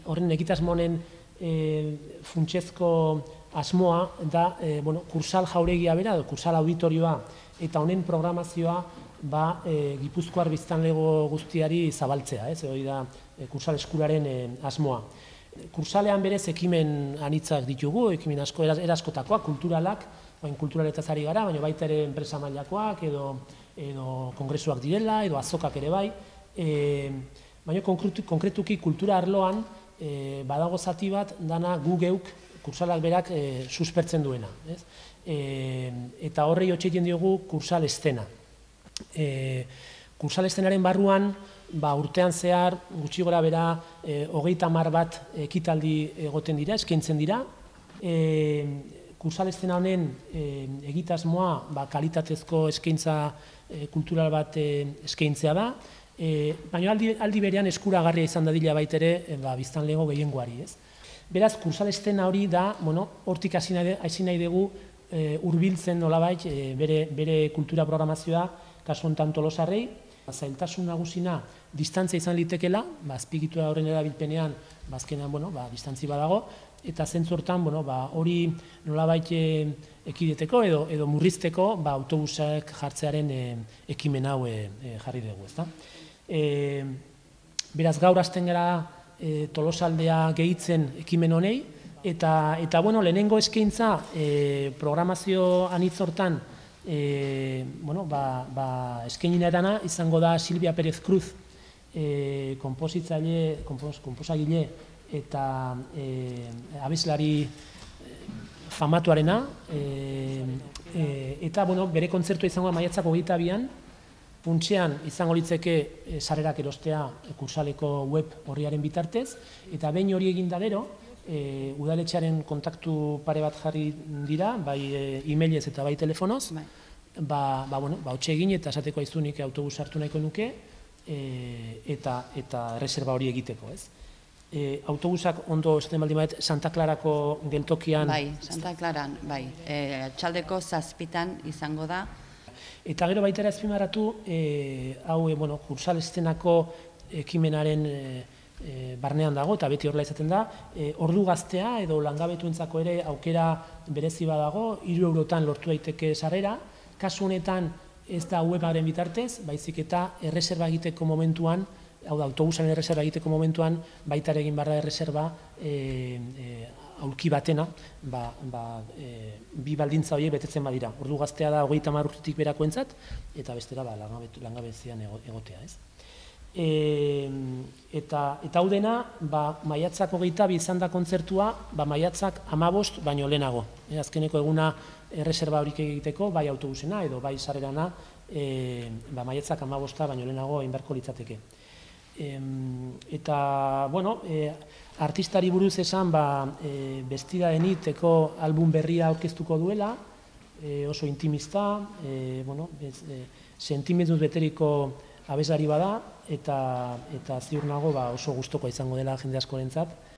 Horren egitasmo honen funtsezko asmoa da kursal jauregia bera, kursal auditorioa eta honen programazioa Gipuzkoar biztanlego guztiari zabaltzea, hori da kursal eskuraren asmoa. Kursalean berez ekimen anitzak ditugu, ekimen asko eraskotakoak, kulturalak, kulturaletaz ari gara, baina baita ere enpresa mailakoak edo kongresuak direla, edo azokak ere bai, baina konkretuki kultura arloan badago zati bat dana gu geuk kursalak berak suspertzen duena. Eta horrei hotxeiten diogu kursal estena. Kursal estenaren barruan urtean zehar gutxi gora bera 30 bat ekitaldi egoten dira, eskaintzen dira. Kursal estena honen egitasmoa kalitatezko eskaintza kultural bat eskaintzea da, baina aldi berean eskuragarria izan dadila baitere biztanlego gehiengoari. Beraz, kursal estena hori da, hortik hasi nahi dugu hurbiltzen nolabait bere kultura programazioa, kasu honetan Tolosarrei, zailtasun nagusina distantzia izan litekela, azpiegitura horren erabilpenean, azkenean, distantzi badago, eta zentzu hortan, hori nolabait ekideteko edo murrizteko autobusak jartzearen ekimen hau jarri dugu, ezta? Beraz, gaur hasten gara Tolosaldea gehitzen ekimen honei, eta lehenengo eskaintza programazio anitz hortan eskaininetana izango da Silvia Pérez Cruz, konposagile eta abeslari famatuarena, eta bere kontzertua izango da maiatzak 22an, funtsean izango litzeke sarrerak erostea kursaleko web horriaren bitartez, eta behin hori egin da gero, udaletxearen kontaktu pare bat jarri dira, bai e-mailez eta bai telefonoz, hotxe egin eta esateko aizunik autobus hartu nahiko nuke, eta erreserba hori egiteko, ez? Autobusak ondo esaten baldin badet Santa Clarako geltokian... Bai, Santa Claran, bai. Txaldeko 7 izango da. Eta gero baita ere azpimarratu, hau kursal estenako ekimenaren barnean dago, eta beti horrela izaten da, ordu gaztea edo langabetuentzako ere aukera berezi badago, 3 eurotan lortu daiteke sarrera, kasu honetan ez da webaren bitartez, baizik eta erreserba egiteko momentuan, hau da, autobusan erreserba egiteko momentuan, baita ere egin barra erreserba aulki batena, bi baldintza horiek betetzen badira. Ordu gaztea da 30 urtetik berakoentzat, eta bestera langabezian egotea, ez? Eta hau dena, maiatzak 22 izan da kontzertua, maiatzak 15 baino lehenago. Azkeneko eguna erreserba horik egiteko, bai autobusena edo bai sarrerana, maiatzak 15 baino lehenago egin beharko litzateke. Eta, artistari buruz esan, Bestida de Niteko album berria aurkeztuko duela, oso intimista, sentimentuz beteriko abeslari bada, eta ziur nago oso gustukoa izango dela jende askorentzat.